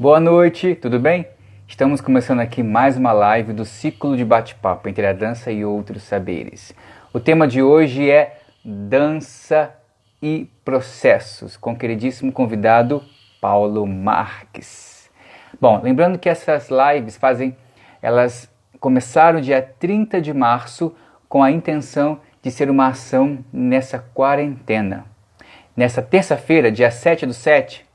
Boa noite, tudo bem? Estamos começando aqui mais uma live do ciclo de bate-papo entre a dança e outros saberes. O tema de hoje é dança e processos, com o queridíssimo convidado Paulo Marques. Bom, lembrando que essas lives elas começaram dia 30 de março com a intenção de ser uma ação nessa quarentena. Nessa terça-feira, dia 7/7,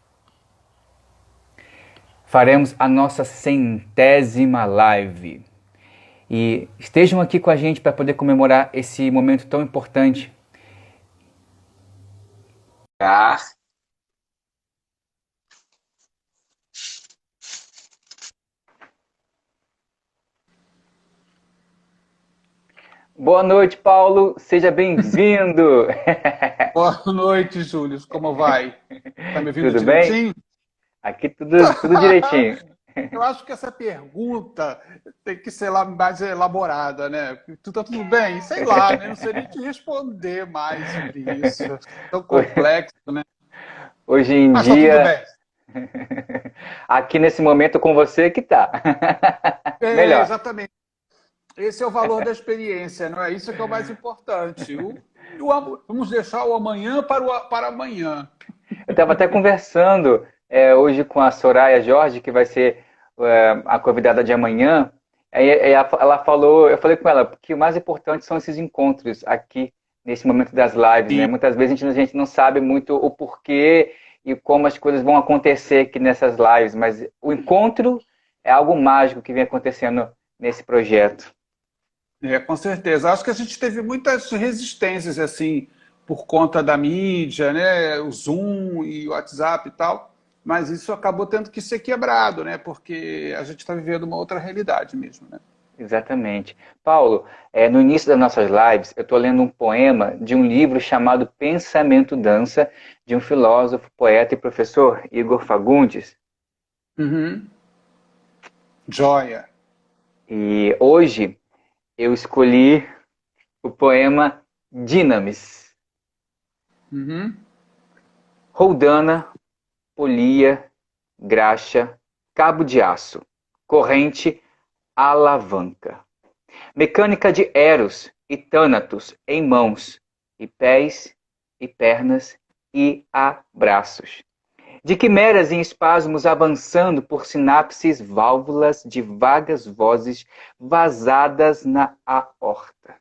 faremos a nossa 100ª live. E estejam aqui com a gente para poder comemorar esse momento tão importante. Boa noite, Paulo. Seja bem-vindo. Boa noite, Júlio. Como vai? Tá me ouvindo Tudo bem? direitinho? Aqui tudo direitinho. Eu acho que essa pergunta tem que ser mais elaborada, né? Tu tá tudo bem? Sei lá, né? Não sei nem te responder mais sobre isso. Tão complexo, né? Hoje em Mas tá tudo dia, bem. aqui nesse momento com você que tá. É, Melhor. exatamente. Esse é o valor da experiência, não é? Isso que é o mais importante. Vamos deixar o amanhã para amanhã. Eu estava até conversando hoje com a Soraya Jorge, que vai ser a convidada de amanhã. Aí ela falou, eu falei com ela, que o mais importante são esses encontros aqui, nesse momento das lives, né? Sim. Muitas vezes a gente não sabe muito o porquê e como as coisas vão acontecer aqui nessas lives, mas o encontro é algo mágico que vem acontecendo nesse projeto. É, com certeza. Acho que a gente teve muitas resistências, assim, por conta da mídia, né? O Zoom e o WhatsApp e tal. Mas isso acabou tendo que ser quebrado, né? Porque a gente está vivendo uma outra realidade mesmo, né? Exatamente. Paulo, no início das nossas lives, eu estou lendo um poema de um livro chamado Pensamento Dança, de um filósofo, poeta e professor, Igor Fagundes. Uhum. Joia. E hoje eu escolhi o poema Dinamis. Uhum. Roldana, polia, graxa, cabo de aço, corrente, alavanca. Mecânica de Eros e Thanatos em mãos, e pés, e pernas, e abraços. De quimeras em espasmos avançando por sinapses, válvulas de vagas vozes vazadas na aorta.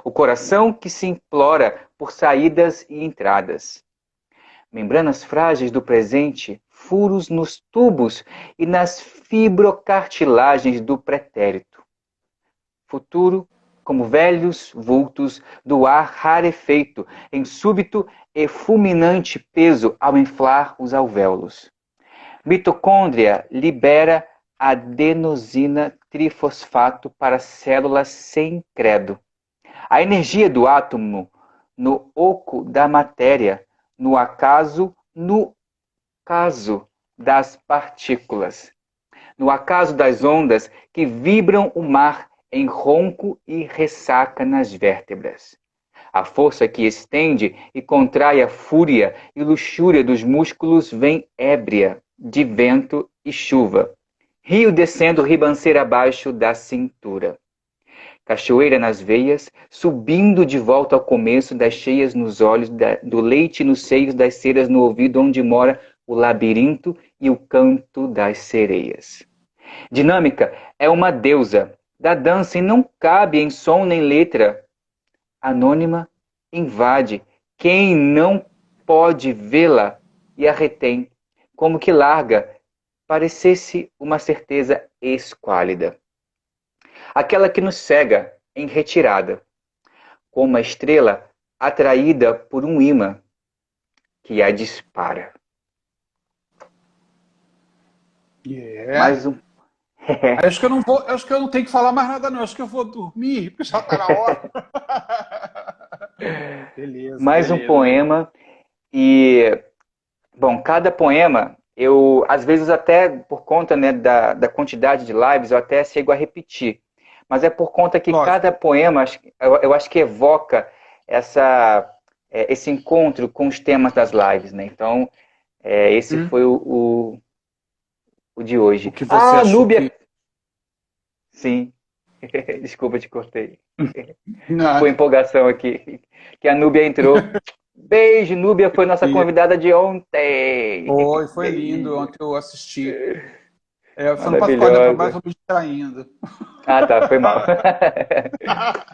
O coração que se implora por saídas e entradas. Membranas frágeis do presente, furos nos tubos e nas fibrocartilagens do pretérito. Futuro como velhos vultos do ar rarefeito, em súbito e fulminante peso ao inflar os alvéolos. Mitocôndria libera adenosina trifosfato para células sem credo. A energia do átomo no oco da matéria, no caso das partículas, no acaso das ondas que vibram o mar em ronco e ressaca nas vértebras. A força que estende e contrai a fúria e luxúria dos músculos vem ébria de vento e chuva. Rio descendo ribanceira abaixo da cintura. Cachoeira nas veias, subindo de volta ao começo, das cheias nos olhos, do leite nos seios, das ceras no ouvido, onde mora o labirinto e o canto das sereias. Dinâmica é uma deusa da dança e não cabe em som nem letra. Anônima, invade quem não pode vê-la e a retém, como que larga, parecesse uma certeza esquálida. Aquela que nos cega em retirada, como a estrela atraída por um imã que a dispara. Yeah. Mais um. Acho que eu não vou, acho que eu não tenho que falar mais nada, não. Acho que eu vou dormir, porque já está na hora. Beleza, Mais um beleza. poema. E, bom, cada poema, eu, às vezes, até por conta, né, da quantidade de lives, eu até chego a repetir. Mas é por conta que Lógico. cada poema, eu acho que evoca essa, esse encontro com os temas das lives, né? Então, esse Hum? foi o o de hoje. O que você Ah, achou Núbia! que... Sim, desculpa, te cortei. Foi Nada. empolgação aqui, que a Núbia entrou. Beijo, Núbia foi nossa convidada de ontem. Foi lindo, Beijo. ontem eu assisti. Você não pode ficar olhando para baixo, Maravilhosa. eu me distraindo. Ah, tá, foi mal.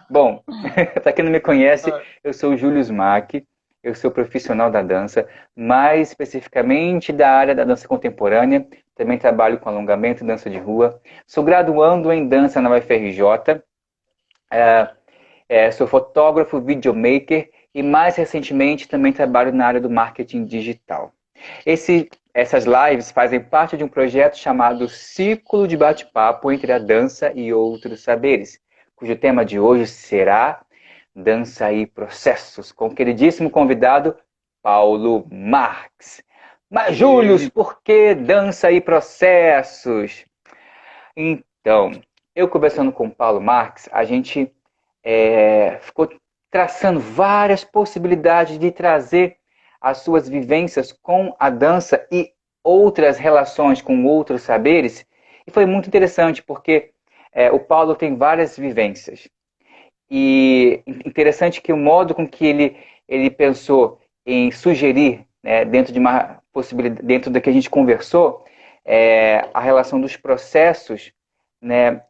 Bom, para quem não me conhece, eu sou o Júlio Smack, eu sou profissional da dança, mais especificamente da área da dança contemporânea, também trabalho com alongamento e dança de rua, sou graduando em dança na UFRJ, sou fotógrafo, videomaker e mais recentemente também trabalho na área do marketing digital. Essas lives fazem parte de um projeto chamado Círculo de Bate-Papo entre a Dança e Outros Saberes, cujo tema de hoje será Dança e Processos, com o queridíssimo convidado Paulo Marx. Mas, Július, Ele, por que dança e processos? Então, eu conversando com o Paulo Marx, a gente ficou traçando várias possibilidades de trazer as suas vivências com a dança e outras relações com outros saberes. E foi muito interessante, porque o Paulo tem várias vivências. E interessante que o modo com que ele pensou em sugerir, né, dentro de uma possibilidade, dentro do que a gente conversou, a relação dos processos, né,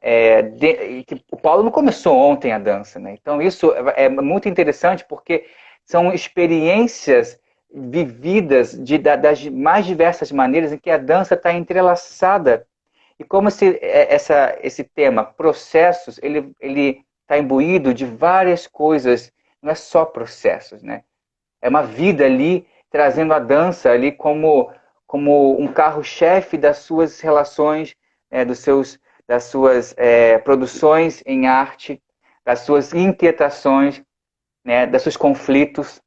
que o Paulo não começou ontem a dança, né? Então isso é muito interessante porque são experiências vividas das mais diversas maneiras em que a dança está entrelaçada e como esse tema, processos, ele está imbuído de várias coisas, não é só processos, né? É uma vida ali, trazendo a dança ali como um carro-chefe das suas relações, das suas produções em arte, das suas inquietações, né, dos seus conflitos.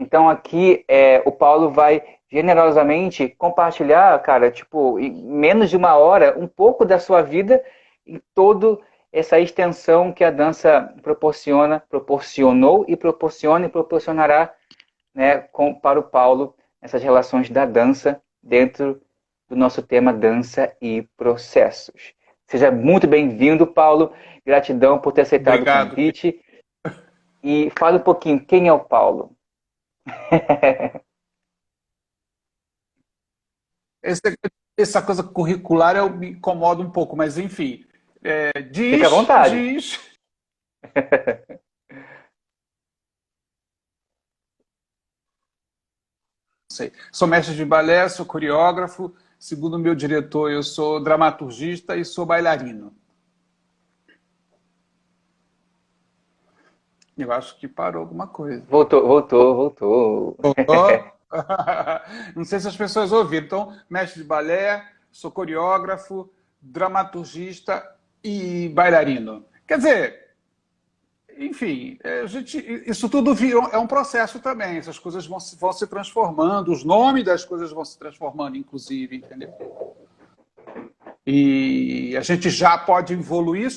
Então aqui o Paulo vai generosamente compartilhar, cara, tipo, em menos de uma hora, um pouco da sua vida em toda essa extensão que a dança proporcionou e proporciona e proporcionará, né, para o Paulo, essas relações da dança dentro do nosso tema dança e processos. Seja muito bem-vindo, Paulo. Gratidão por ter aceitado o obrigado. convite. E fale um pouquinho, quem é o Paulo? Esse- Essa coisa curricular eu me incomoda um pouco, mas enfim. Fica à vontade. Sei. Sou mestre de balé, sou coreógrafo. Segundo o meu diretor, eu sou dramaturgista e sou bailarino. Eu acho que parou alguma coisa. Voltou, voltou, voltou. Voltou? Não sei se as pessoas ouviram. Então, mestre de balé, sou coreógrafo, dramaturgista e bailarino. Quer dizer, enfim, isso tudo é um processo também. Essas coisas vão se transformando, os nomes das coisas vão se transformando, inclusive, entendeu? E a gente já pode evoluir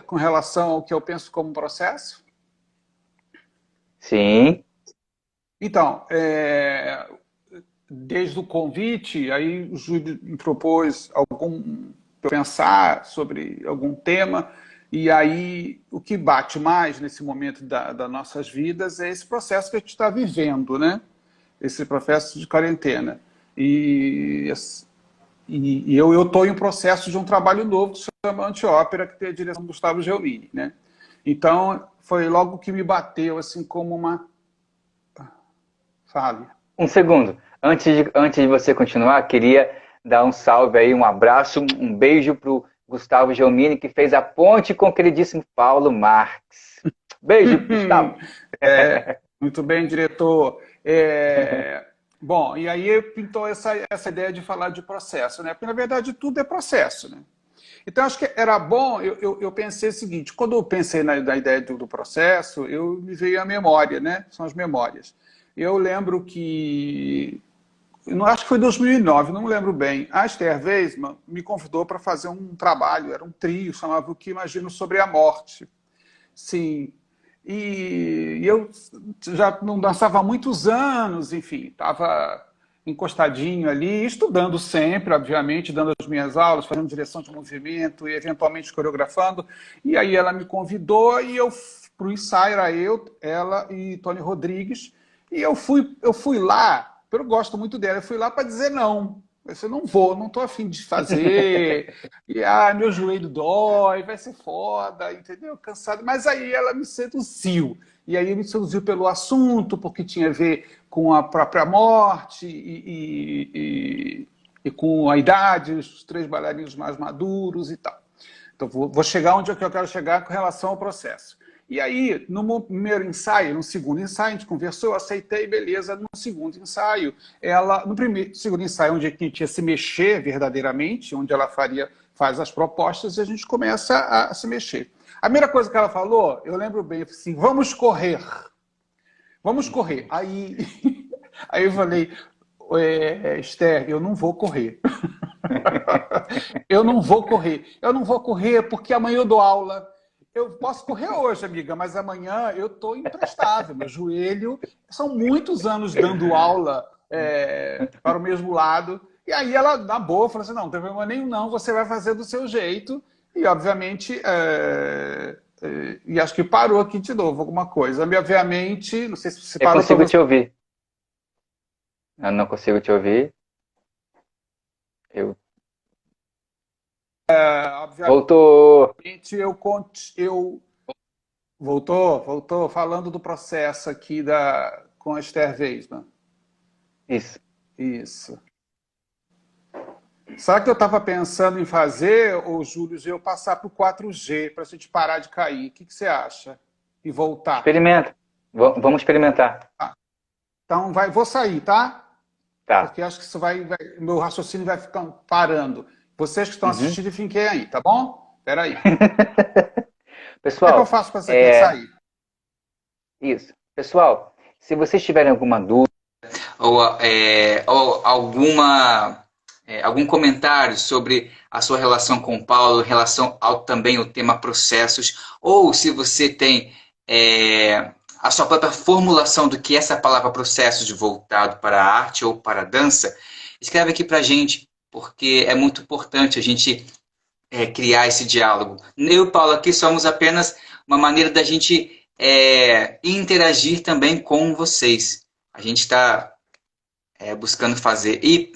com relação ao que eu penso como processo. Sim, Então, desde o convite, aí o Júlio me propôs pensar sobre algum tema, e aí o que bate mais nesse momento das nossas vidas é esse processo que a gente está vivendo, né? Esse processo de quarentena. E eu estou em um processo de um trabalho novo que se chama Antiópera, que tem a direção do Gustavo Gelmini, né? Então, foi logo que me bateu assim como uma falha. um segundo. Antes de você continuar, queria dar um salve aí, um abraço, um beijo pro Gustavo Gelmini, que fez a ponte com o queridíssimo Paulo Marx. Beijo, Gustavo. Muito bem, diretor. Bom, e aí pintou essa ideia de falar de processo, né? Porque, na verdade, tudo é processo, né? Então, acho que era bom, eu pensei o seguinte, quando eu pensei na ideia do processo, me veio a memória, né? São as memórias. Eu lembro que, não acho que foi 2009, não me lembro bem, a Esther Weisman me convidou para fazer um trabalho, era um trio, chamava O que Imagino sobre a Morte. Sim, e eu já não dançava há muitos anos, enfim, estava encostadinho ali, estudando sempre, obviamente, dando as minhas aulas, fazendo direção de movimento e eventualmente coreografando. E aí ela me convidou e eu para o ensaio, era eu, ela e Tony Rodrigues. E eu fui lá, eu gosto muito dela, eu fui lá para dizer não. Eu disse, não vou, não estou afim de fazer. E meu joelho dói, vai ser foda, entendeu? Cansado. Mas aí ela me seduziu. E aí me seduziu pelo assunto, porque tinha a ver com a própria morte e com a idade, os 3 bailarinos mais maduros e tal. Então vou chegar onde é que eu quero chegar com relação ao processo. E aí, no primeiro ensaio, no segundo ensaio, a gente conversou, eu aceitei, beleza. No segundo ensaio, segundo ensaio, onde a gente ia se mexer verdadeiramente, onde ela faz as propostas e a gente começa a se mexer. A primeira coisa que ela falou, eu lembro bem, assim, vamos correr. Vamos correr. Aí eu falei, Esther, eu não vou correr. Eu não vou correr. Eu não vou correr porque amanhã eu dou aula. Eu posso correr hoje, amiga, mas amanhã eu estou imprestável. Meu joelho, são muitos anos dando aula para o mesmo lado. E aí ela, na boa, falou assim, não tem problema nenhum não, você vai fazer do seu jeito. E, obviamente, e acho que parou aqui de novo alguma coisa. Obviamente, não sei se você Eu parou. consigo te ouvir. Eu não consigo te ouvir. Eu... Voltou! Obviamente, eu voltou, falando do processo aqui com a Esther Weisman. Isso. Isso. Sabe o que eu estava pensando em fazer, ô Júlio, eu passar para o 4G, para a gente parar de cair? O que você acha? E voltar. Experimenta. Vamos experimentar. Tá. Então, vou sair, tá? Tá. Porque acho que isso meu raciocínio vai ficar parando. Vocês que estão assistindo, fiquem aí, tá bom? Espera aí. Pessoal, o que eu faço para você sair? Isso. Pessoal, se vocês tiverem alguma dúvida ou algum comentário sobre a sua relação com o Paulo, em relação também ao tema processos, ou se você tem a sua própria formulação do que é essa palavra processos voltado para a arte ou para a dança, escreve aqui para a gente, porque é muito importante a gente criar esse diálogo. Eu e o Paulo aqui somos apenas uma maneira da gente interagir também com vocês. A gente está buscando fazer e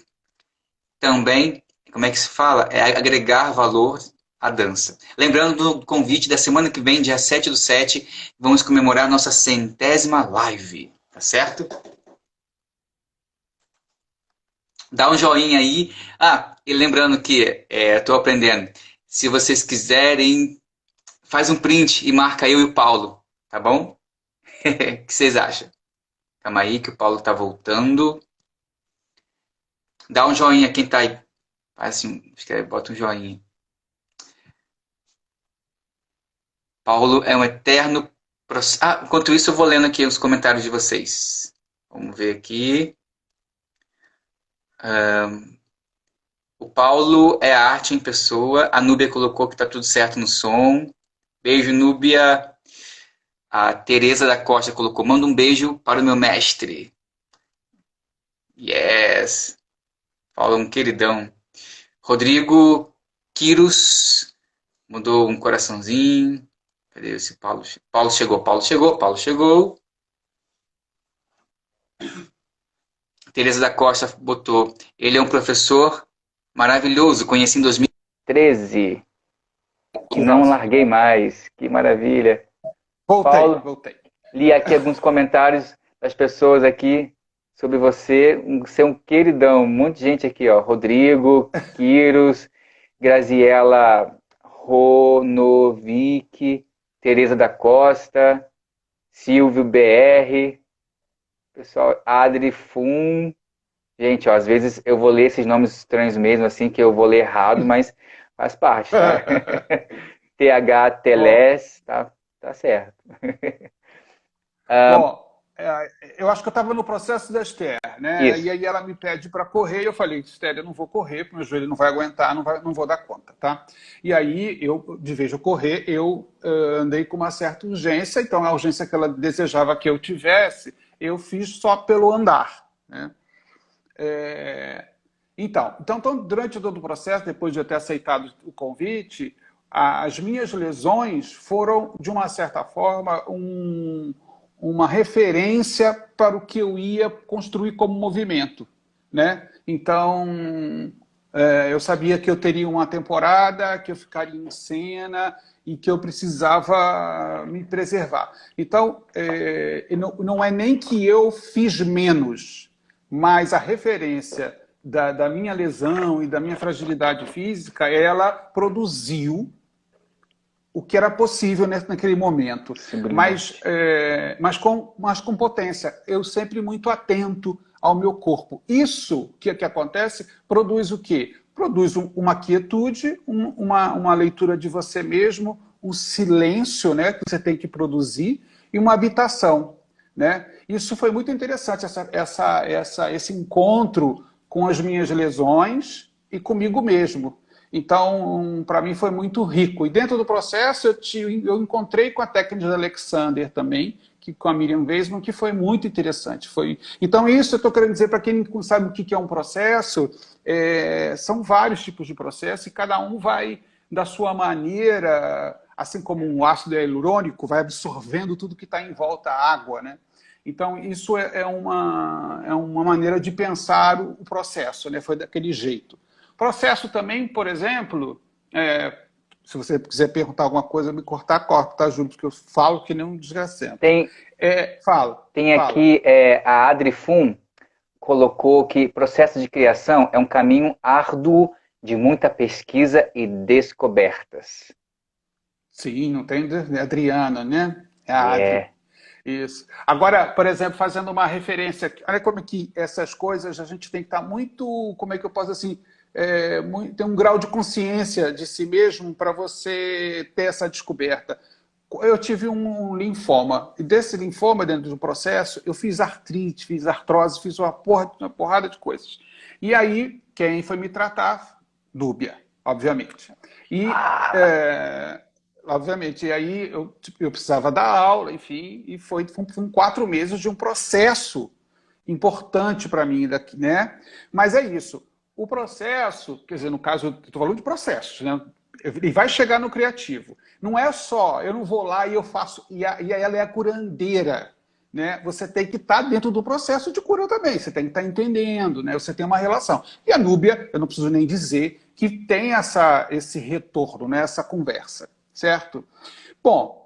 também, como é que se fala? Agregar valor à dança. Lembrando do convite da semana que vem, dia 7/7, vamos comemorar nossa 100ª live, tá certo? Dá um joinha aí. E lembrando que estou aprendendo. Se vocês quiserem, faz um print e marca eu e o Paulo, tá bom? O que vocês acham? Calma aí que o Paulo tá voltando. Dá um joinha quem tá aí. Faz assim, bota um joinha. Paulo é um eterno... enquanto isso eu vou lendo aqui os comentários de vocês. Vamos ver aqui. O Paulo é a arte em pessoa. A Núbia colocou que tá tudo certo no som. Beijo, Núbia. A Tereza da Costa colocou, manda um beijo para o meu mestre. Yes. Paulo, um queridão. Rodrigo Quiros mandou um coraçãozinho. Cadê esse Paulo? Paulo chegou. Tereza da Costa botou, ele é um professor maravilhoso, conheci em 2013. E não larguei mais. Que maravilha. Voltei. Li aqui alguns comentários das pessoas aqui sobre você ser um queridão. Um monte de gente aqui, ó. Rodrigo, Quiros, Graziela Ronovic, Tereza da Costa, Silvio BR, pessoal, Adri Fum. Gente, ó, às vezes eu vou ler esses nomes estranhos mesmo, assim, que eu vou ler errado, mas faz parte, tá? TH Teles, tá certo. Bom, eu acho que eu estava no processo da Esther, né? Isso. E aí ela me pede para correr, e eu falei, Esther, eu não vou correr, porque meu joelho não vai aguentar, não vou dar conta, tá? E aí, de vez de eu correr, eu andei com uma certa urgência, então a urgência que ela desejava que eu tivesse, eu fiz só pelo andar, né? Então, durante todo o processo, depois de eu ter aceitado o convite, as minhas lesões foram, de uma certa forma, uma referência para o que eu ia construir como movimento, né? Então, eu sabia que eu teria uma temporada, que eu ficaria em cena e que eu precisava me preservar. Então, não é nem que eu fiz menos, mas a referência da minha lesão e da minha fragilidade física, ela produziu o que era possível naquele momento, mas com potência. Eu sempre muito atento ao meu corpo. Isso que acontece produz o quê? Produz uma quietude, uma leitura de você mesmo, um silêncio, né, que você tem que produzir e uma habitação, né? Isso foi muito interessante, esse encontro com as minhas lesões e comigo mesmo. Então, para mim foi muito rico. E dentro do processo eu encontrei com a técnica de Alexander também, com a Miriam Weisman, que foi muito interessante. Então, isso eu estou querendo dizer para quem não sabe o que é um processo, são vários tipos de processo e cada um vai, da sua maneira, assim como um ácido hialurônico, vai absorvendo tudo que está em volta à água, né? Então, isso é uma maneira de pensar o processo, né? Foi daquele jeito. Processo também, por exemplo, se você quiser perguntar alguma coisa, me corta, tá, Júlio? Porque eu falo que nem um desgracento. Tem aqui a Adri Fum colocou que processo de criação é um caminho árduo de muita pesquisa e descobertas. Sim, não tem Adriana, né? É a Adri. Isso. Agora, por exemplo, fazendo uma referência, olha como que essas coisas a gente tem que estar muito, como é que eu posso assim, ter um grau de consciência de si mesmo para você ter essa descoberta. Eu tive um linfoma, e desse linfoma, dentro do processo, eu fiz artrite, fiz artrose, fiz uma porrada de coisas. E aí, quem foi me tratar? Núbia, obviamente. Obviamente, e aí eu precisava dar aula, enfim, e foram 4 meses de um processo importante para mim, né? Mas é isso. O processo, quer dizer, no caso, eu estou falando de processos, né? Ele vai chegar no criativo. Não é só, eu não vou lá e eu faço, e ela é a curandeira, né? Você tem que estar dentro do processo de cura também, você tem que estar entendendo, né? Você tem uma relação. E a Núbia, eu não preciso nem dizer, que tem esse retorno, né? Essa conversa, certo? Bom,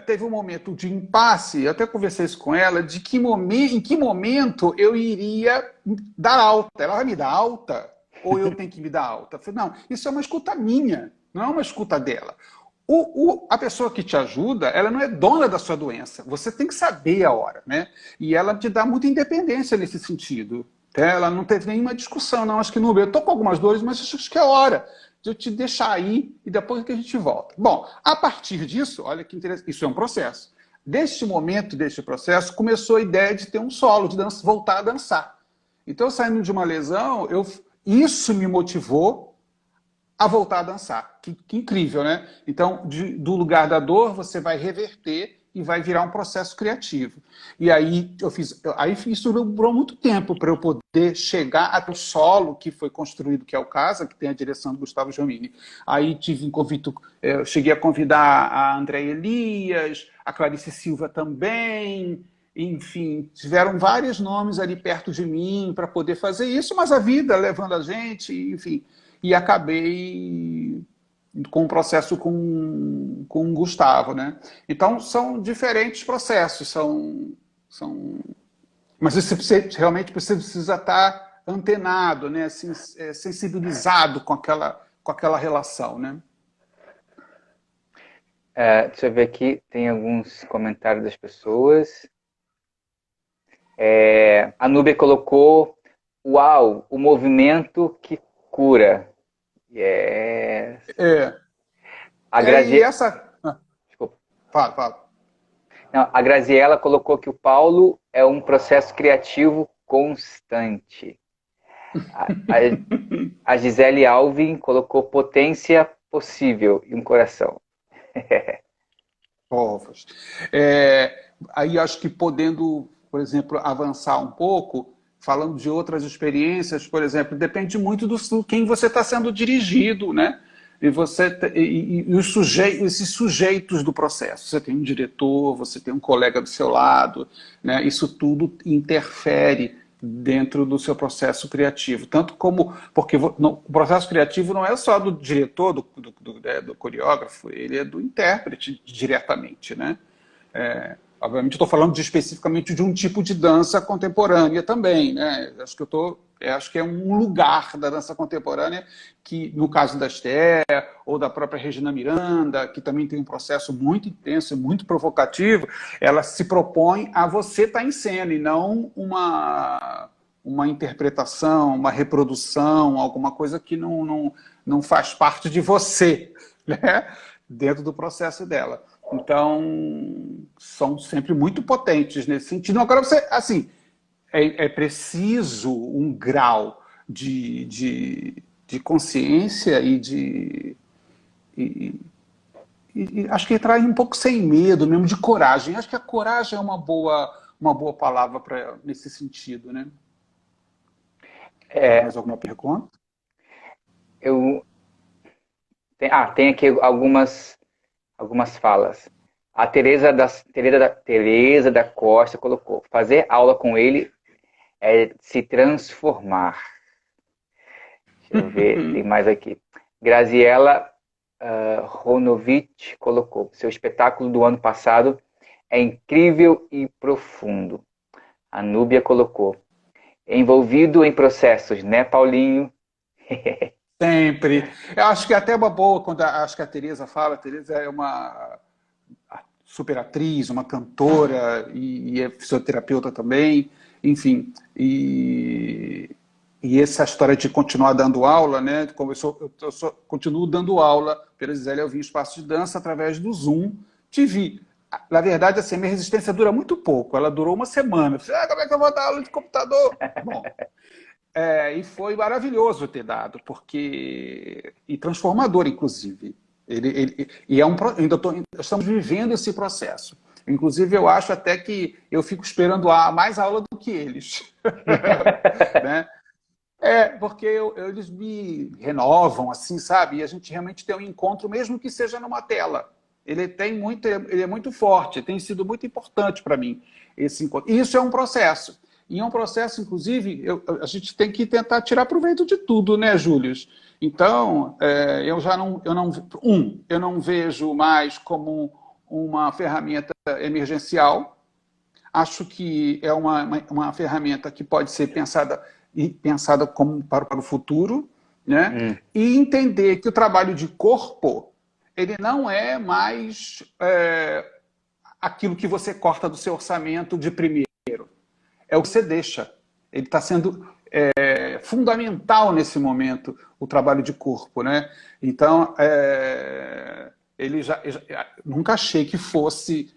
teve um momento de impasse, eu até conversei isso com ela, em que momento eu iria dar alta. Ela vai me dar alta ou eu tenho que me dar alta? Eu falei, não, isso é uma escuta minha, não é uma escuta dela. A pessoa que te ajuda, ela não é dona da sua doença, você tem que saber a hora, né? E ela te dá muita independência nesse sentido. Ela não teve nenhuma discussão, não, acho que não, eu estou com algumas dores, mas acho que é hora de eu te deixar aí e depois que a gente volta. Bom, a partir disso, olha que interessante, isso é um processo. Deste momento, deste processo, começou a ideia de ter um solo, de voltar a dançar. Então, saindo de uma lesão, isso me motivou a voltar a dançar. Que incrível, né? Então, do lugar da dor, você vai reverter e vai virar um processo criativo. E aí isso durou muito tempo para eu poder chegar até o solo que foi construído, que é o Casa, que tem a direção do Gustavo Giomini. Aí tive um convite, eu cheguei a convidar a Andréia Elias, a Clarice Silva também, enfim, tiveram vários nomes ali perto de mim para poder fazer isso, mas a vida levando a gente, enfim, e acabei com um processo com o Gustavo, né? Então, são diferentes processos, mas você realmente precisa estar antenado, né? Assim, sensibilizado com aquela relação, né? Deixa eu ver aqui, tem alguns comentários das pessoas. A Núbia colocou, uau, o movimento que cura. Yes. Desculpa. Fala. Não, a Graziella colocou que o Paulo é um processo criativo constante. A Gisele Alvin colocou potência possível e um coração. Aí acho que podendo, por exemplo, avançar um pouco, falando de outras experiências, por exemplo, depende muito do quem você está sendo dirigido, né? E esses sujeitos do processo. Você tem um diretor, você tem um colega do seu lado, né? Isso tudo interfere dentro do seu processo criativo. Tanto como... Porque o processo criativo não é só do diretor, do coreógrafo, ele é do intérprete diretamente, né? Obviamente, eu estou falando especificamente de um tipo de dança contemporânea também, né? Acho que é um lugar da dança contemporânea que, no caso da Esther ou da própria Regina Miranda, que também tem um processo muito intenso e muito provocativo, ela se propõe a você estar em cena e não uma interpretação, uma reprodução, alguma coisa que não faz parte de você, né? Dentro do processo dela. Então, são sempre muito potentes nesse sentido. Agora, você, assim, é preciso um grau de consciência e acho que entrar um pouco sem medo, mesmo de coragem. Acho que a coragem é uma boa palavra nesse sentido, né? Mais alguma pergunta? Eu, tem aqui algumas falas. A Tereza da Costa colocou: fazer aula com ele é se transformar. Deixa eu ver, tem mais aqui. Graziela Ronovich colocou: seu espetáculo do ano passado é incrível e profundo. A Núbia colocou: envolvido em processos, né, Paulinho? Sempre. Eu acho que é até uma boa, quando acho que a Tereza fala, a Tereza é uma super atriz, uma cantora e é fisioterapeuta também, enfim. E essa história de continuar dando aula, né? Como continuo dando aula pela Gisele Alvim Espaço de Dança através do Zoom TV. Na verdade, assim, a minha resistência dura muito pouco, ela durou uma semana. Eu falei, como é que eu vou dar aula de computador? Bom, e foi maravilhoso ter dado, porque e transformador, inclusive. E estamos vivendo esse processo. Inclusive, eu acho até que eu fico esperando mais aula do que eles. Né? Porque eles me renovam, assim, sabe? E a gente realmente tem um encontro, mesmo que seja numa tela. Ele é muito forte, tem sido muito importante para mim esse encontro. E isso é um processo. E é um processo, inclusive, a gente tem que tentar tirar proveito de tudo, né, Júlio? Então, eu não vejo mais como uma ferramenta emergencial. Acho que é uma ferramenta que pode ser pensada como para o futuro, né? E entender que o trabalho de corpo ele não é mais aquilo que você corta do seu orçamento de primeiro. É o que você deixa. Ele está sendo fundamental nesse momento, o trabalho de corpo, né? Então, nunca achei que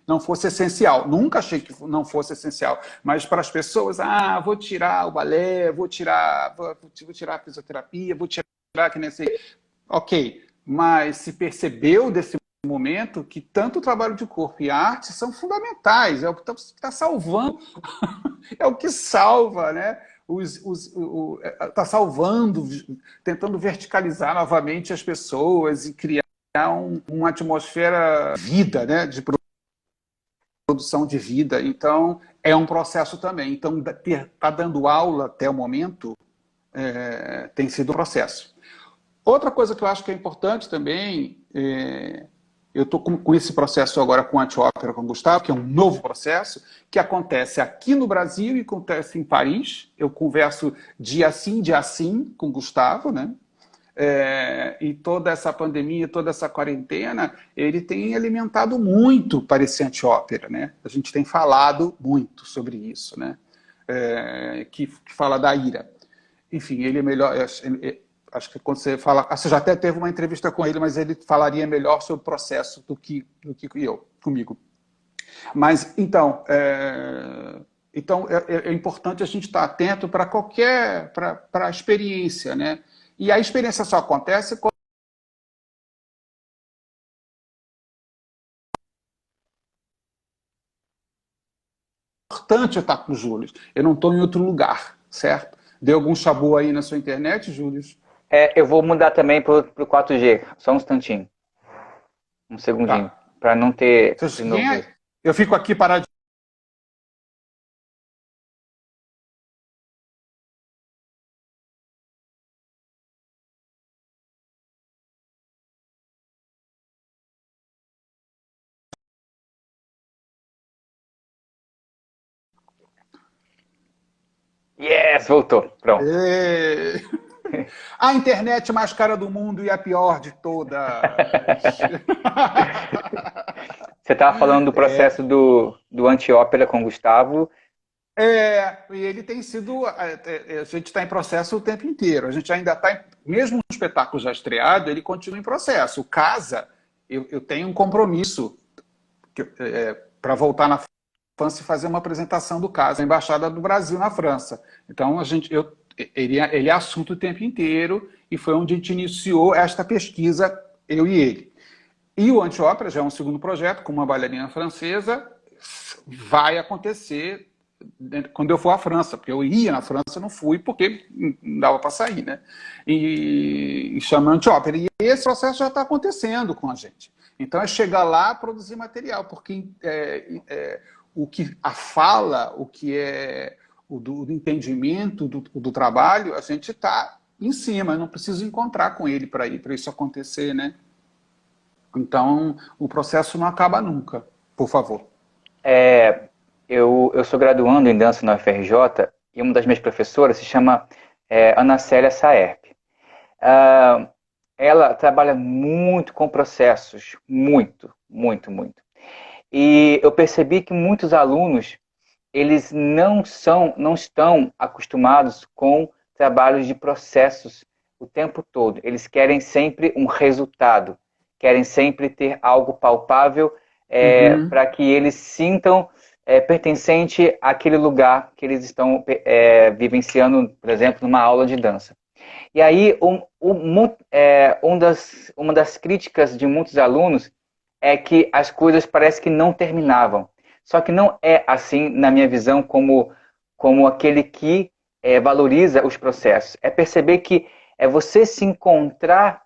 não fosse essencial. Nunca achei que não fosse essencial. Mas para as pessoas, vou tirar o balé, vou tirar a fisioterapia, vou tirar que nem sei. Ok, mas se percebeu desse momento que tanto o trabalho de corpo e a arte são fundamentais, é o que está salvando, é o que salva, né? Está salvando, tentando verticalizar novamente as pessoas e criar uma atmosfera de vida, né? De produção de vida. Então, é um processo também. Então, tá dando aula até o momento tem sido um processo. Outra coisa que eu acho que é importante também, eu estou com esse processo agora com Antiópera com o Gustavo, que é um novo processo, que acontece aqui no Brasil e acontece em Paris. Eu converso dia sim com o Gustavo, né? E toda essa pandemia, toda essa quarentena, ele tem alimentado muito para esse Antiópera, né? A gente tem falado muito sobre isso, né? Que fala da ira. Enfim, ele é melhor... Acho que quando você fala... Você já até teve uma entrevista com ele, mas ele falaria melhor sobre o processo do que comigo. Mas, então, é importante a gente estar atento para para a experiência, né? E a experiência só acontece quando é importante eu estar com o Júlio. Eu não estou em outro lugar. certo? Deu algum chabu aí na sua internet, Júlio? Eu vou mudar também pro 4G, só um instantinho, um segundinho, Tá. para não ter de novo isso. Eu fico aqui parado. Yes, voltou, pronto. A internet mais cara do mundo e a pior de todas. Você estava falando do processo do Antiópera com o Gustavo. E ele tem sido. A gente está em processo o tempo inteiro. A gente ainda está. Mesmo o espetáculo já estreado, ele continua em processo. O Casa, eu tenho um compromisso para voltar na França e fazer uma apresentação do Casa, a Embaixada do Brasil na França. Então, ele é assunto o tempo inteiro e foi onde a gente iniciou esta pesquisa, eu e ele. E o Antiópera já é um segundo projeto, com uma bailarina francesa, vai acontecer quando eu for à França, porque eu ia na França, não fui, porque não dava para sair, né? E chama Antiópera. E esse processo já está acontecendo com a gente. Então é chegar lá e produzir material, porque o que a fala, o que é do entendimento do trabalho, a gente está em cima, eu não preciso encontrar com ele para isso acontecer, né? Então, o processo não acaba nunca, por favor. Eu sou graduando em dança na UFRJ e uma das minhas professoras se chama Ana Célia Saerp. Ela trabalha muito com processos, muito, muito, muito. E eu percebi que muitos alunos, eles não estão acostumados com trabalhos de processos o tempo todo. Eles querem sempre um resultado, querem sempre ter algo palpável para que eles sintam pertencente àquele lugar que eles estão vivenciando, por exemplo, numa aula de dança. E aí, uma das críticas de muitos alunos é que as coisas parecem que não terminavam. Só que não é assim, na minha visão, como aquele que valoriza os processos. É perceber que é você se encontrar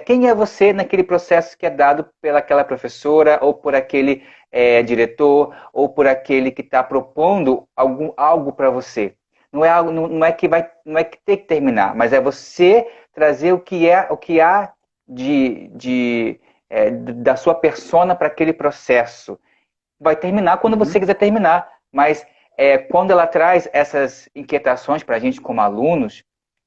quem é você naquele processo que é dado pelaquela professora, ou por aquele diretor, ou por aquele que está propondo algo para você. Não é que tem que terminar, mas é você trazer o que há da sua persona para aquele processo. Vai terminar quando você quiser terminar, mas quando ela traz essas inquietações para a gente como alunos,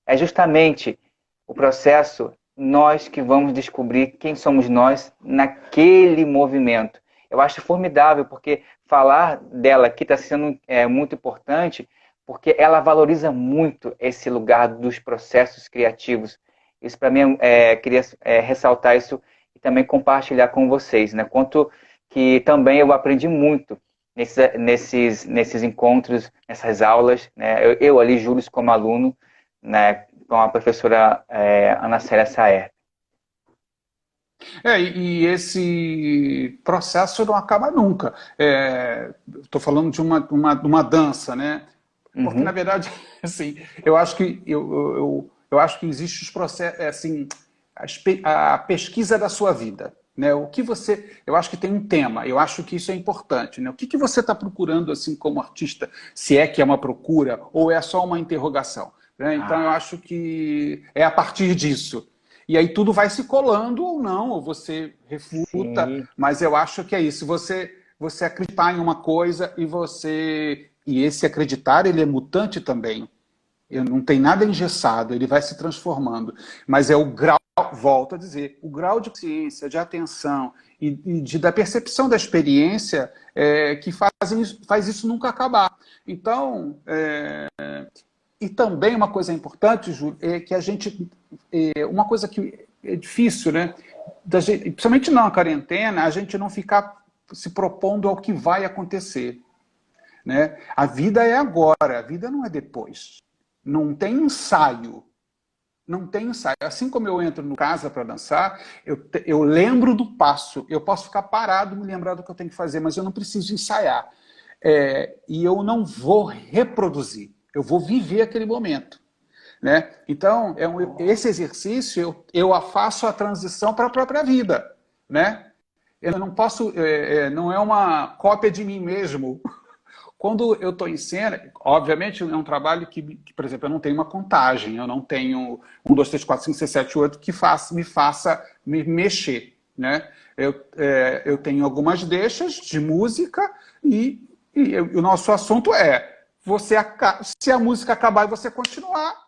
é justamente o processo, nós que vamos descobrir quem somos nós naquele movimento. Eu acho formidável, porque falar dela aqui está sendo muito importante, porque ela valoriza muito esse lugar dos processos criativos. Isso, para mim, queria ressaltar isso e também compartilhar com vocês, né? Quanto que também eu aprendi muito nesses encontros, nessas aulas, né? Eu ali, Júlio, como aluno, né? Com a professora Ana Célia Saer. E esse processo não acaba nunca. Estou falando de uma dança, né? Porque, na verdade, assim, eu acho que existe os processos, assim, a pesquisa da sua vida. Né? Eu acho que tem um tema, eu acho que isso é importante. Né? O que você está procurando assim como artista, se é que é uma procura ou é só uma interrogação? Né? Então eu acho que é a partir disso. E aí tudo vai se colando ou não, ou você refuta, sim. Mas eu acho que é isso. Você acreditar em uma coisa e esse acreditar, ele é mutante também. Não tem nada engessado, ele vai se transformando. Mas é o grau, volto a dizer, o grau de consciência, de atenção e da percepção da experiência que faz isso nunca acabar. Então, e também uma coisa importante, Júlio, é que a gente... uma coisa que é difícil, né? Principalmente na quarentena, a gente não ficar se propondo ao que vai acontecer. Né? A vida é agora, a vida não é depois. Não tem ensaio. Não tem ensaio. Assim como eu entro no casa para dançar, eu lembro do passo. Eu posso ficar parado e me lembrar do que eu tenho que fazer, mas eu não preciso ensaiar. E eu não vou reproduzir. Eu vou viver aquele momento. Né? Então, esse exercício, eu faço a transição para a própria vida. Né? Eu não posso, não é uma cópia de mim mesmo. Quando eu estou em cena, obviamente é um trabalho que, por exemplo, eu não tenho uma contagem, eu não tenho 1, 2, 3, 4, 5, 6, 7, 8 que me faça me mexer. Né? Eu tenho algumas deixas de música e o nosso assunto é, se a música acabar e você continuar,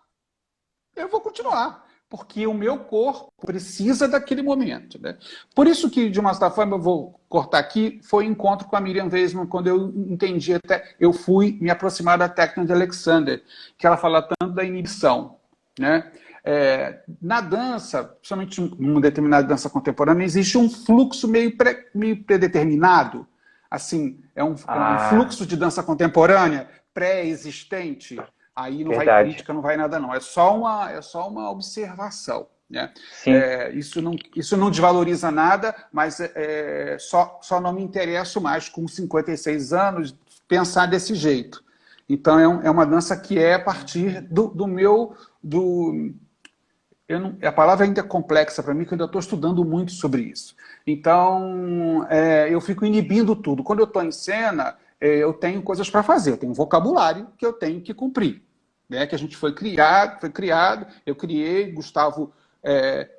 eu vou continuar. Porque o meu corpo precisa daquele momento. Né? Por isso que, de uma certa forma, eu vou cortar aqui, foi encontro com a Miriam Weissman, quando eu entendi, eu fui me aproximar da técnica de Alexander, que ela fala tanto da inibição. Né? Na dança, principalmente numa determinada dança contemporânea, existe um fluxo meio predeterminado. Assim, é um fluxo de dança contemporânea pré-existente. Aí não vai crítica, não vai nada não. É só uma observação. Né? Isso não desvaloriza nada, mas só não me interesso mais, com 56 anos, pensar desse jeito. Então, é uma dança que é a partir do meu... a palavra ainda é complexa para mim, porque eu ainda estou estudando muito sobre isso. Então, eu fico inibindo tudo. Quando eu estou em cena, eu tenho coisas para fazer. Eu tenho um vocabulário que eu tenho que cumprir. Né, que a gente foi criado, eu criei, Gustavo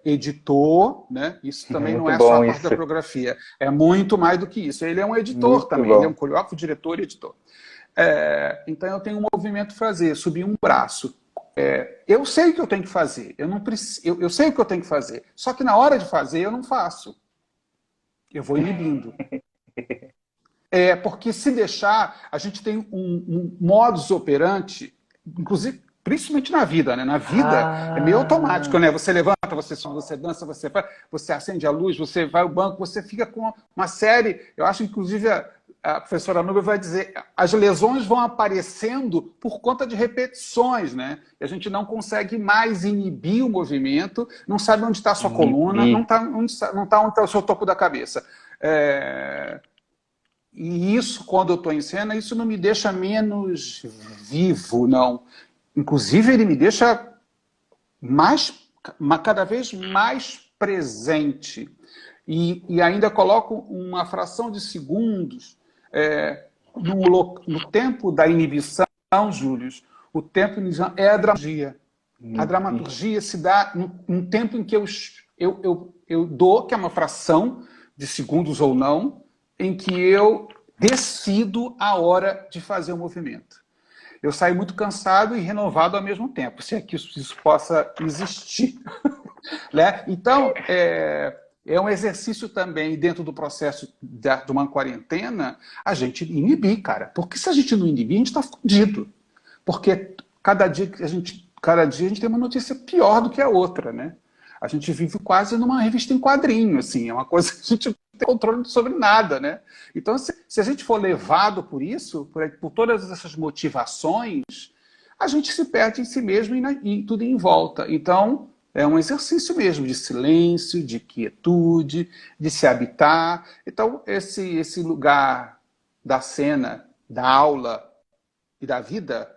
editor, né? Isso também Muito não é bom só a parte isso. da coreografia, é muito mais do que isso. Ele é um editor Muito também, bom. ele é um coreógrafo, diretor e editor. Então eu tenho um movimento fazer, subir um braço. Eu sei o que eu tenho que fazer, eu sei o que eu tenho que fazer, só que na hora de fazer eu não faço. Eu vou inibindo. Porque se deixar, a gente tem um modus operandi, inclusive, principalmente na vida, né? Na vida é meio automático, né? Você levanta, você dança, você acende a luz, você vai ao banco, você fica com uma série. Eu acho, inclusive, a professora Nubia vai dizer, as lesões vão aparecendo por conta de repetições, né? E a gente não consegue mais inibir o movimento, não sabe onde está a sua coluna, não está onde está o seu topo da cabeça. E isso, quando eu estou em cena, isso não me deixa menos vivo, não. Inclusive, ele me deixa cada vez mais presente. E ainda coloco uma fração de segundos no tempo da inibição, Júlio. O tempo de inibição é a dramaturgia. A dramaturgia se dá num tempo em que eu dou, que é uma fração de segundos ou não, em que eu decido a hora de fazer o movimento. Eu saio muito cansado e renovado ao mesmo tempo, se é que isso possa existir. Né? Então, é um exercício também, dentro do processo de uma quarentena, a gente inibir, cara. Porque se a gente não inibir, a gente está fudido. Porque cada dia a gente tem uma notícia pior do que a outra, né? A gente vive quase numa revista em quadrinho, assim, é uma coisa que a gente não tem controle sobre nada, né? Então, se a gente for levado por isso, por todas essas motivações, a gente se perde em si mesmo e tudo em volta. Então, é um exercício mesmo de silêncio, de quietude, de se habitar. Então, esse lugar da cena, da aula e da vida,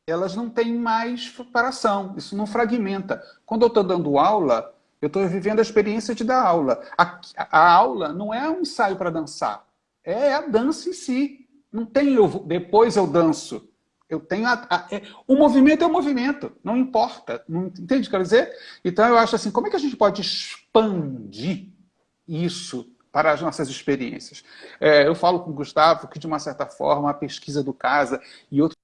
elas não têm mais separação, isso não fragmenta. Quando eu estou dando aula, eu estou vivendo a experiência de dar aula. A aula não é um ensaio para dançar, é a dança em si. Não tem depois eu danço. Eu tenho o movimento é o movimento, não importa. Não, entende o que eu quero dizer? Então eu acho assim, como é que a gente pode expandir isso para as nossas experiências? Eu falo com o Gustavo que, de uma certa forma, a pesquisa do Casa e outras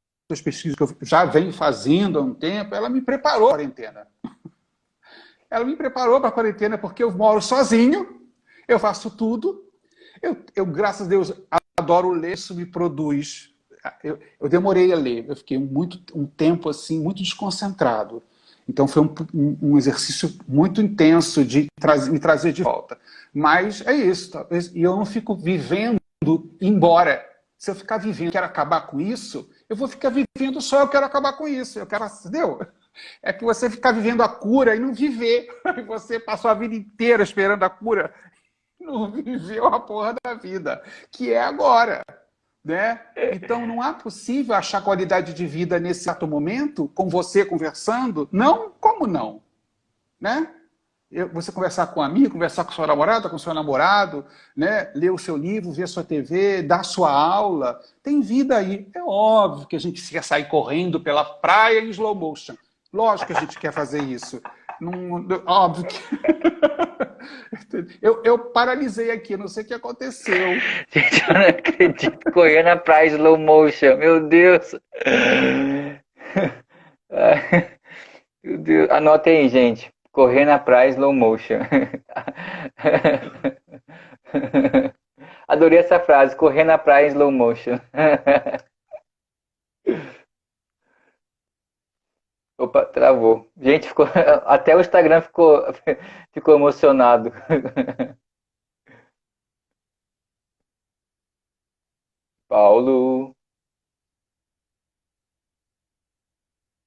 pesquisas que eu já venho fazendo há um tempo, ela me preparou para a quarentena. Ela me preparou para a quarentena porque eu moro sozinho, eu faço tudo, eu graças a Deus, adoro ler, isso me produz. Eu demorei a ler, eu fiquei um tempo assim, muito desconcentrado. Então foi um exercício muito intenso de me trazer de volta. Mas é isso, e eu não fico vivendo embora. Se eu ficar vivendo, quero acabar com isso, eu vou ficar vivendo só eu quero acabar com isso. Eu quero, entendeu? É que você ficar vivendo a cura e não viver. E você passou a vida inteira esperando a cura e não viveu a porra da vida, que é agora. né? Então, não é possível achar qualidade de vida nesse exato momento, com você conversando? Não? Como não? Né? Você conversar com um amigo, conversar com sua namorada, com seu namorado, né? Ler o seu livro, ver a sua TV, dar sua aula. Tem vida aí. É óbvio que a gente quer sair correndo pela praia em slow motion. Lógico que a gente quer fazer isso. Não, óbvio que... Eu paralisei aqui, não sei o que aconteceu. Gente, eu não acredito. Correr na praia slow motion. Meu Deus. Ai, meu Deus. Anota aí, gente. Correr na praia slow motion. Adorei essa frase. Correr na praia slow motion. Opa, travou. Gente, ficou, até o Instagram ficou emocionado. Paulo.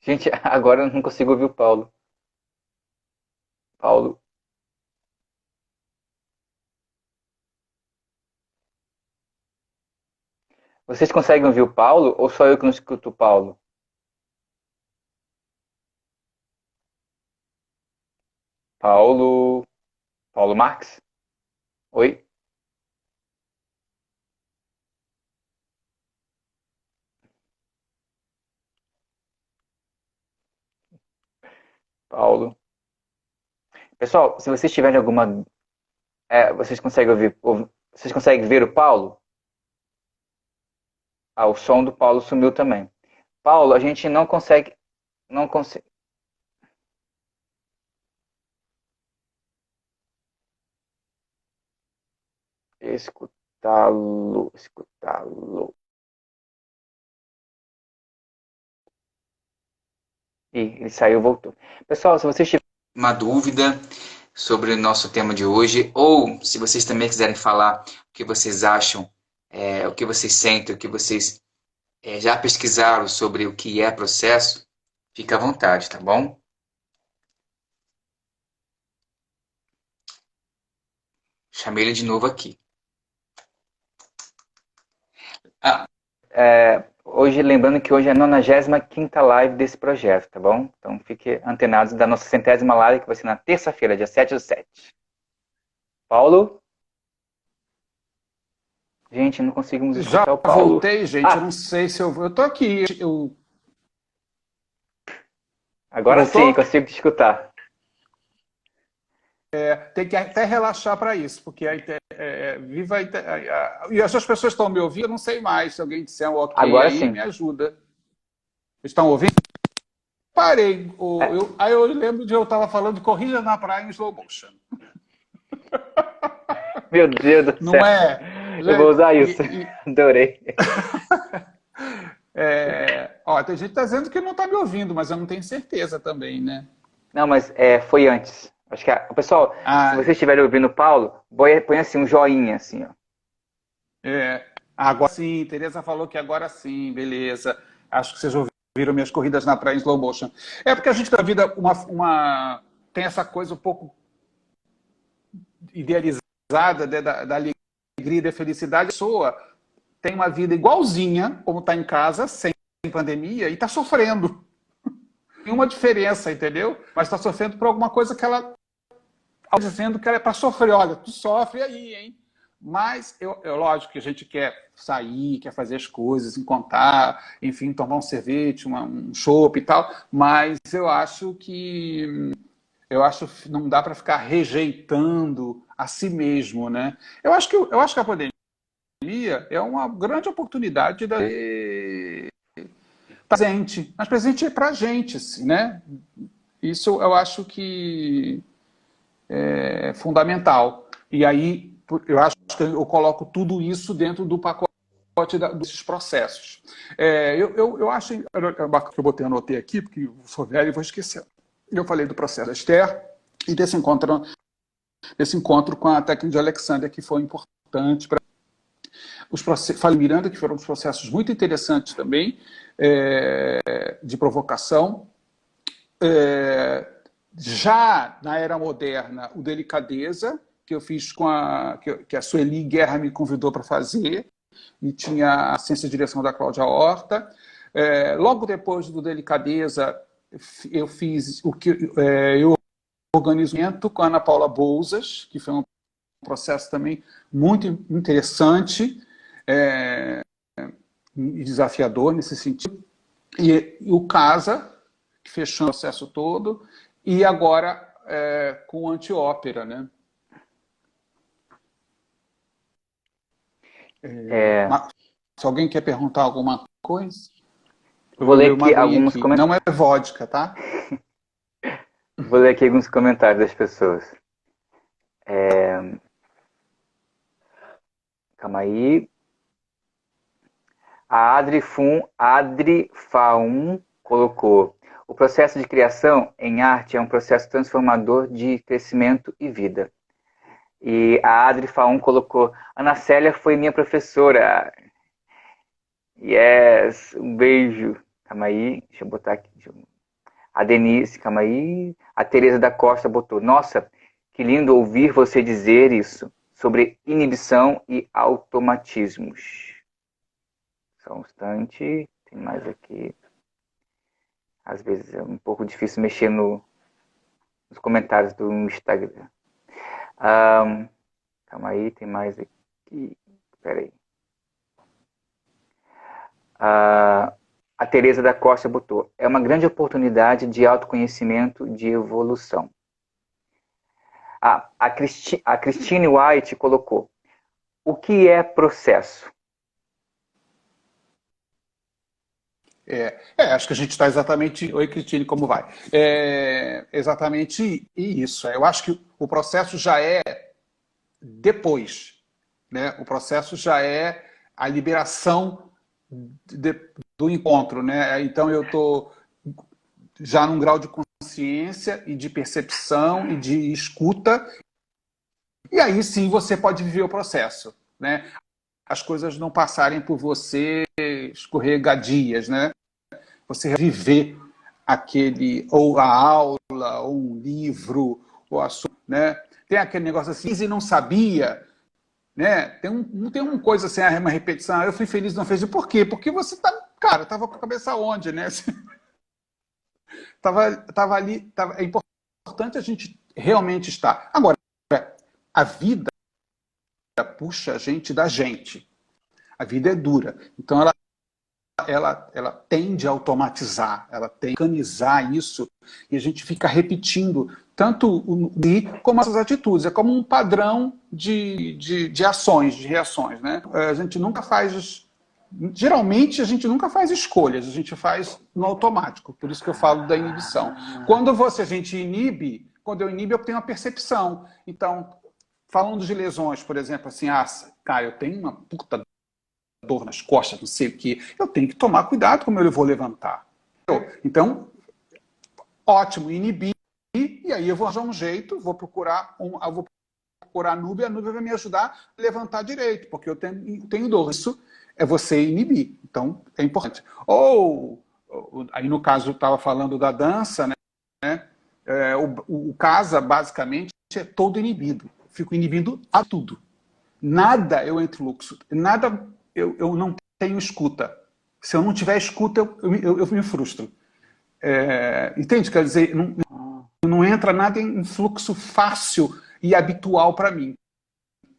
Gente, agora eu não consigo ouvir o Paulo. Paulo. Vocês conseguem ouvir o Paulo ou só eu que não escuto o Paulo? Paulo. Paulo Marx? Oi? Paulo. Pessoal, se vocês tiverem alguma. Vocês conseguem vocês conseguem ver o Paulo? Ah, o som do Paulo sumiu também. Paulo, a gente não consegue. Não consegue. Escutá-lo. Escutá-lo. Ih, ele saiu e voltou. Pessoal, se vocês tiverem uma dúvida sobre o nosso tema de hoje, ou se vocês também quiserem falar o que vocês acham, o que vocês sentem, o que vocês já pesquisaram sobre o que é processo, fica à vontade, tá bom? Chamei ele de novo aqui. Hoje, lembrando que hoje é a 95ª live desse projeto, tá bom? Então fique antenados da nossa 100ª live, que vai ser na terça-feira, dia 7/7. Paulo? Gente, não conseguimos Já escutar o Paulo. voltei, gente. Eu não sei se eu... Eu tô aqui. Agora Voltou? sim, consigo te escutar. Tem que até relaxar para isso, porque viva e essas pessoas estão me ouvindo, eu não sei mais. Se alguém disser um ok Agora aí, sim. me ajuda. Estão ouvindo? Parei. Aí eu lembro de eu estava falando de corrida na praia em slow motion. Meu Deus do céu. Não é? Eu vou usar isso. Adorei. Tem gente que está dizendo que não está me ouvindo, mas eu não tenho certeza também, né? Não, mas foi antes. Acho que pessoal, se vocês estiverem ouvindo o Paulo, põe assim um joinha, assim, ó. Agora sim, Tereza falou que agora sim, beleza. Acho que vocês ouviram minhas corridas na praia em slow motion. É porque a gente na vida tem essa coisa um pouco idealizada, né, da alegria e da felicidade. A pessoa tem uma vida igualzinha, como está em casa, sem pandemia, e está sofrendo. Tem uma diferença, entendeu? Mas está sofrendo por alguma coisa que ela dizendo que ela é para sofrer. Olha, tu sofre aí, hein? Mas, lógico que a gente quer sair, quer fazer as coisas, encontrar, enfim, tomar um sorvete, um chopp e tal, mas eu acho que não dá para ficar rejeitando a si mesmo, né? Eu acho que a pandemia é uma grande oportunidade da presente, mas presente é para a gente, assim, né? Isso eu acho que é fundamental. E aí eu acho que eu coloco tudo isso dentro do pacote desses processos. Eu acho que eu anotei aqui, porque eu sou velho e vou esquecer. Eu falei do processo da Esther e desse encontro com a técnica de Alexandria, que foi importante para os processos. Falei Miranda, que foram uns processos muito interessantes também, de provocação. Já na era moderna, o Delicadeza, que eu fiz que a Sueli Guerra me convidou para fazer, e tinha a ciência e direção da Cláudia Horta. Logo depois do Delicadeza, eu fiz o que eu organizamento com a Ana Paula Bouzas, que foi um processo também muito interessante e desafiador nesse sentido. E o Casa, que fechou o processo todo, e agora com o Antiópera, né? Se alguém quer perguntar alguma coisa, vou ler aqui alguns comentários. Não é vodka, tá? Vou ler aqui alguns comentários das pessoas. Calma aí. A Adri Faum colocou: o processo de criação em arte é um processo transformador de crescimento e vida. E a Adri Faum colocou: Ana Célia foi minha professora. Yes, um beijo. Calma aí, deixa eu botar aqui. A Denise, calma aí. A Tereza da Costa botou: nossa, que lindo ouvir você dizer isso sobre inibição e automatismos. Só um instante, tem mais aqui. Às vezes é um pouco difícil mexer nos comentários do Instagram. Calma aí, tem mais aqui. Espera aí. A Tereza da Costa botou: é uma grande oportunidade de autoconhecimento, de evolução. A Christine White colocou: o que é processo? Acho que a gente está exatamente... Oi, Cristine, como vai? Exatamente isso. Eu acho que o processo já é depois, né? O processo já é a liberação do encontro, né? Então eu estou já num grau de consciência e de percepção e de escuta, e aí sim você pode viver o processo, né? As coisas não passarem por você escorregadias, né? Você viver aquele, ou a aula, ou um livro, ou a sua, né? Tem aquele negócio assim, e não sabia, né? Tem uma coisa assim, uma repetição, eu fui feliz, não fez. Por quê? Porque você estava com a cabeça onde, né? Tava ali, é importante a gente realmente estar. Agora, a vida puxa a gente da gente. A vida é dura. Então, ela tende a automatizar, ela tende a mecanizar isso, e a gente fica repetindo tanto como essas atitudes. É como um padrão de ações, de reações, né? A gente nunca faz... Geralmente, a gente nunca faz escolhas, a gente faz no automático. Por isso que eu falo da inibição. Quando a gente inibe, quando eu inibo, eu tenho uma percepção. Então, falando de lesões, por exemplo, assim, cara, eu tenho uma puta dor nas costas, não sei o quê, eu tenho que tomar cuidado como eu vou levantar. Então, ótimo, inibir, e aí eu vou arranjar um jeito, vou procurar a nube vai me ajudar a levantar direito, porque eu tenho dor. Isso é você inibir, então é importante. Ou, aí no caso eu estava falando da dança, né? O casa, basicamente, é todo inibido. Eu fico inibindo a tudo. Nada eu entro em fluxo, nada eu não tenho escuta. Se eu não tiver escuta, eu me frustro. Entende? Quer dizer, não entra nada em fluxo fácil e habitual para mim.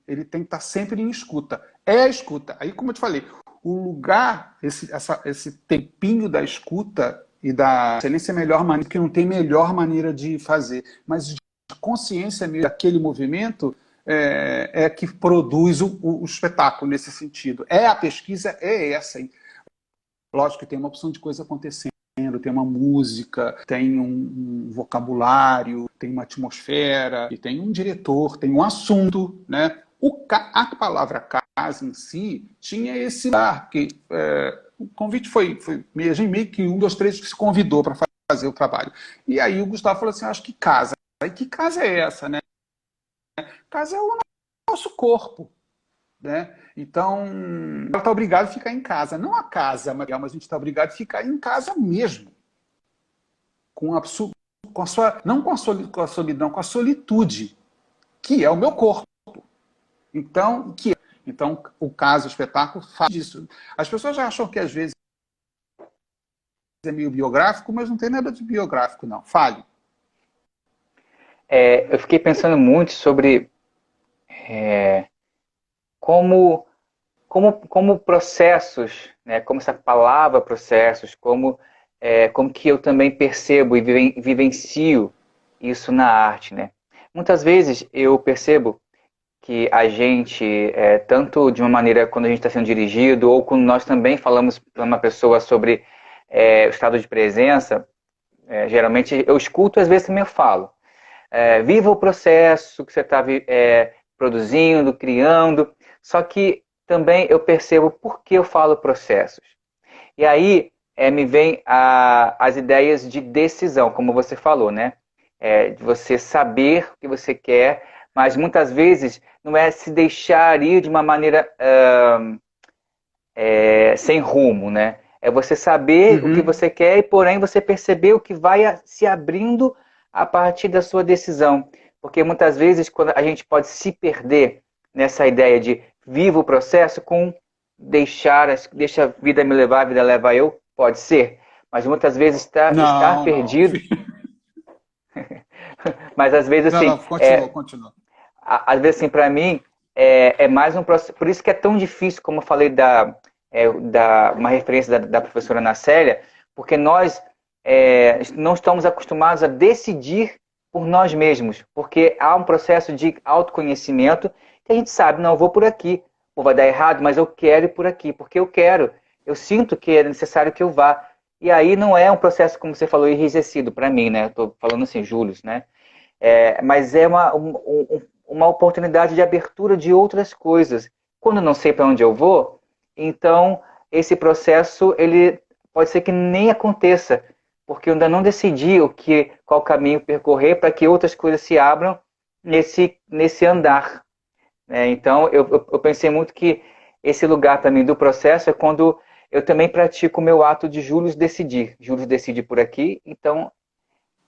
Ele tem que estar sempre em escuta. É a escuta. Aí, como eu te falei, o lugar, esse tempinho da escuta e da excelência é a melhor maneira, porque não tem melhor maneira de fazer. Mas de consciência mesmo daquele movimento é que produz o espetáculo nesse sentido. A pesquisa é essa. Hein? Lógico que tem uma opção de coisa acontecendo. Tem uma música, tem um vocabulário, tem uma atmosfera, e tem um diretor, tem um assunto, né? A palavra casa em si tinha esse lugar, que o convite foi meio que um dos três que se convidou para fazer o trabalho. E aí o Gustavo falou assim, acho que casa. E que casa é essa, né? Casa é o nosso corpo, né? Então, ela está obrigada a ficar em casa. Não a casa, mas a gente está obrigado a ficar em casa mesmo. Não com a solidão, com a solitude, que é o meu corpo. Então, Então, o caso, o espetáculo, faz disso. As pessoas já acham que às vezes é meio biográfico, mas não tem nada de biográfico, não. Fale. Eu fiquei pensando muito sobre como, como processos, né, como essa palavra processos, como que eu também percebo e vivencio isso na arte, né? Muitas vezes eu percebo que a gente, tanto de uma maneira quando a gente está sendo dirigido, ou quando nós também falamos para uma pessoa sobre o estado de presença, geralmente eu escuto, às vezes também eu falo. Viva o processo que você está produzindo, criando, só que também eu percebo por que eu falo processos. E aí me vem as ideias de decisão, como você falou, né? De você saber o que você quer, mas muitas vezes não é se deixar ir de uma maneira sem rumo, né? É você saber o que Uhum. você quer e, porém, você perceber o que vai se abrindo a partir da sua decisão. Porque muitas vezes quando a gente pode se perder nessa ideia de viva o processo com deixa a vida me levar, a vida leva eu, pode ser. Mas muitas vezes estar Não, não. perdido, mas às vezes Não, não, assim, continua, continua. às vezes assim, para mim, mais um processo. Por isso que é tão difícil, como eu falei uma referência da professora Ana Célia, porque nós não estamos acostumados a decidir por nós mesmos, porque há um processo de autoconhecimento que a gente sabe, não, eu vou por aqui, ou vai dar errado, mas eu quero ir por aqui, porque eu quero, eu sinto que é necessário que eu vá. E aí não é um processo, como você falou, enrijecido para mim, né? Estou falando assim, Júlio, né? Mas é uma oportunidade de abertura de outras coisas. Quando eu não sei para onde eu vou, então esse processo ele pode ser que nem aconteça, porque eu ainda não decidi qual caminho percorrer para que outras coisas se abram nesse andar. Né? Então eu pensei muito que esse lugar para mim do processo é quando eu também pratico o meu ato de Júlio decidir. Júlio decide por aqui, então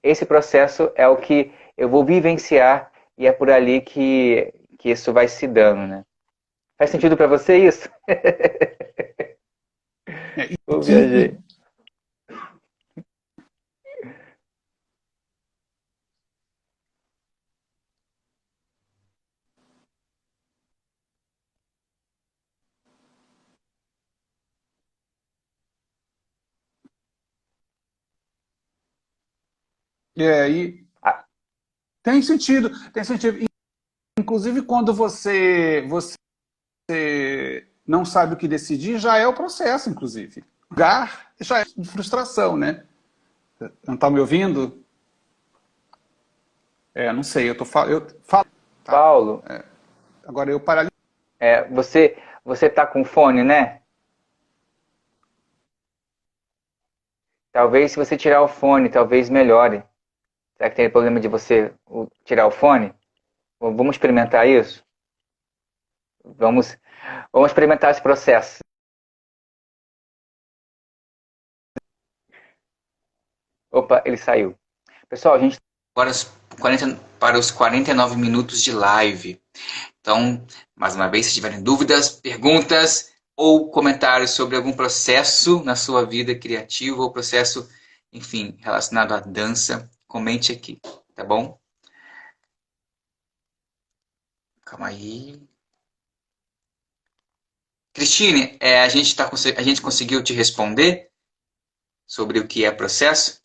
esse processo é o que eu vou vivenciar e é por ali que isso vai se dando, né? Faz sentido para você isso? É, Eu sim, viajei. e Ah, tem sentido, tem sentido. Inclusive, quando você não sabe o que decidir, já é o processo, inclusive. Lugar já é de frustração, né? Não está me ouvindo? Não sei, eu falo, tá? Paulo, Agora eu paraliso. você tá com fone, né? Talvez se você tirar o fone, talvez melhore. Será que tem problema de você tirar o fone? Vamos experimentar isso? Vamos, vamos experimentar esse processo. Opa, ele saiu. Pessoal, a gente agora para os 49 minutos de live. Então, mais uma vez, se tiverem dúvidas, perguntas ou comentários sobre algum processo na sua vida criativa ou processo, enfim, relacionado à dança, comente aqui, tá bom? Calma aí. Cristine, a gente conseguiu te responder sobre o que é processo?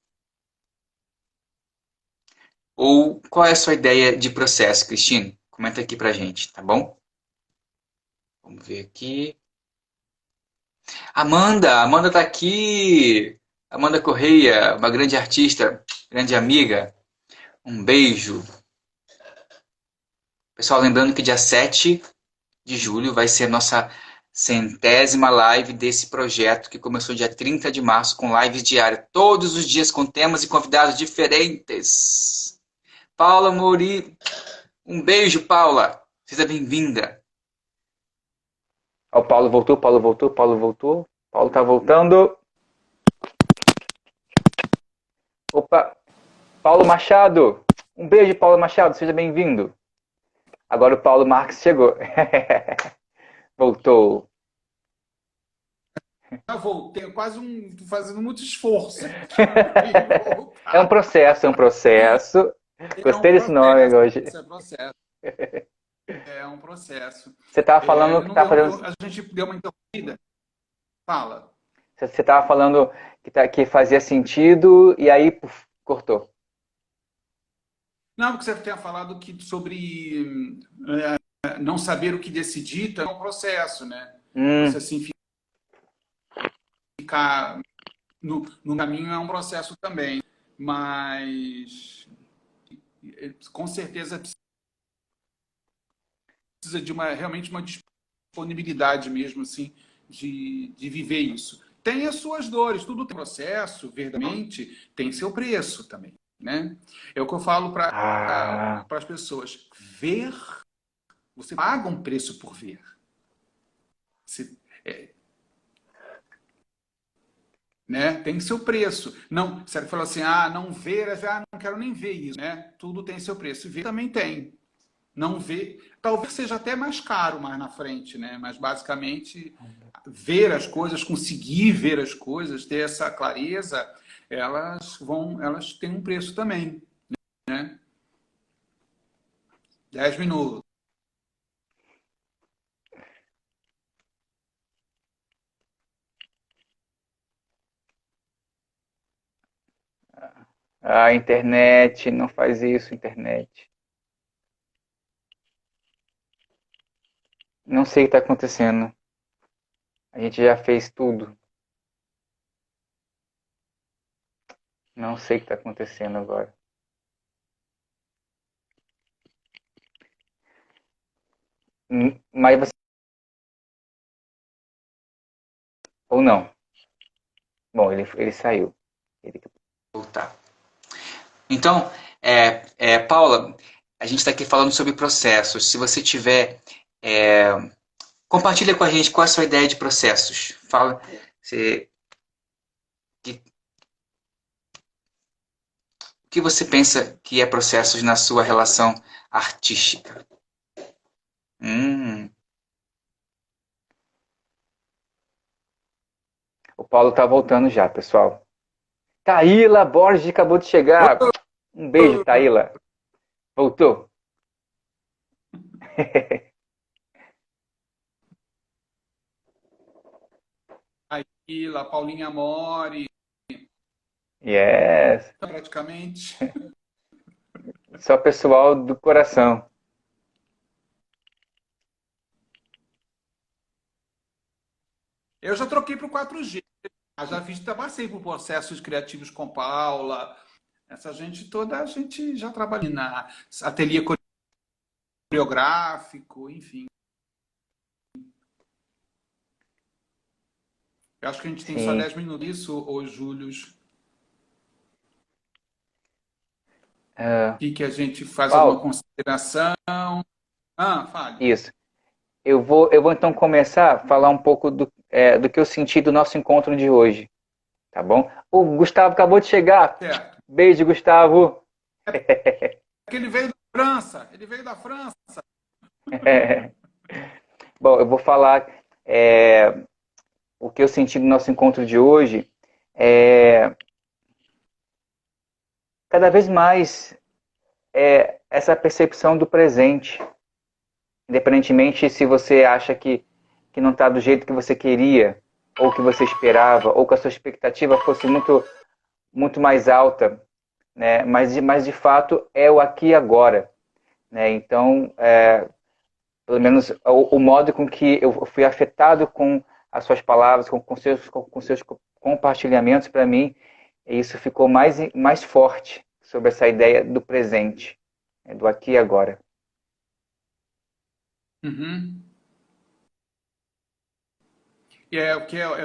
Ou qual é a sua ideia de processo, Cristine? Comenta aqui pra gente, tá bom? Vamos ver aqui. Amanda tá aqui. Amanda Correia, uma grande artista, grande amiga. Um beijo. Pessoal, lembrando que dia 7 de julho vai ser a nossa centésima live desse projeto que começou dia 30 de março com lives diárias, todos os dias com temas e convidados diferentes. Paula Mori, um beijo, Paula. Seja bem-vinda. O Paulo voltou, Paulo voltou, Paulo voltou. Paulo tá voltando. Opa, Paulo Machado. Um beijo, Paulo Machado, seja bem-vindo. Agora o Paulo Marques chegou. Voltou. Já voltei, tô fazendo muito esforço para É um voltar. processo, é um processo. É um Gostei desse nome processo, hoje. é processo, é um processo. Você estava falando É, que tá fazendo. a gente deu uma interrompida. Fala. Você estava falando que fazia sentido e aí puf, cortou. Não, porque você tinha falado que sobre não saber o que decidir então é um processo, né? Você Hum, assim ficar no caminho é um processo também, mas com certeza precisa de realmente uma disponibilidade mesmo assim de viver isso. Tem as suas dores, tudo tem processo, verdadeiramente, tem seu preço também, né? É o que eu falo para ah, as pessoas. Ver, você paga um preço por ver. Você, né? Tem seu preço. Não, você falou assim, não ver, não quero nem ver isso, né? Tudo tem seu preço. E ver também tem. Não ver, talvez seja até mais caro mais na frente, né? Mas basicamente ver as coisas, conseguir ver as coisas, ter essa clareza, elas têm um preço também, né? 10 minutos. a internet, não faz isso, internet. Não sei o que está acontecendo. A gente já fez tudo. Não sei o que está acontecendo agora. Mas você. Ou não. Bom, ele saiu. Ele tem que voltar. Então, Paula, a gente está aqui falando sobre processos. Se você tiver. é, Compartilha com a gente qual é a sua ideia de processos. Fala. Se, que, o que você pensa que é processos na sua relação artística? Hum, o Paulo tá voltando já, pessoal. Taíla Borges acabou de chegar. Um beijo, Taíla. Voltou. Aí, lá, Paulinha Mori, Yes. praticamente. Só pessoal do coração. Eu já troquei para o 4G. Já fiz, passei por processos criativos com Paula. Essa gente toda, a gente já trabalha na ateliê coreográfico, enfim. Eu acho que a gente tem só Sim. 10 minutos disso, ô Júlio, Ah, e que a gente faz alguma Paulo, consideração. Fale. isso. Eu vou então começar a falar um pouco do que eu senti do nosso encontro de hoje, tá bom? O Gustavo acabou de chegar. Certo. Beijo, Gustavo. Porque ele veio da França. Ele veio da França. Bom, eu vou falar é, o que eu senti no nosso encontro de hoje. É, cada vez mais essa percepção do presente, independentemente se você acha que não está do jeito que você queria, ou que você esperava, ou que a sua expectativa fosse muito mais alta, né? Mas de fato é o aqui e agora, né? Então, pelo menos o modo com que eu fui afetado com as suas palavras, com seus compartilhamentos para mim, isso ficou mais forte sobre essa ideia do presente, né? Do aqui e agora. Uhum. E é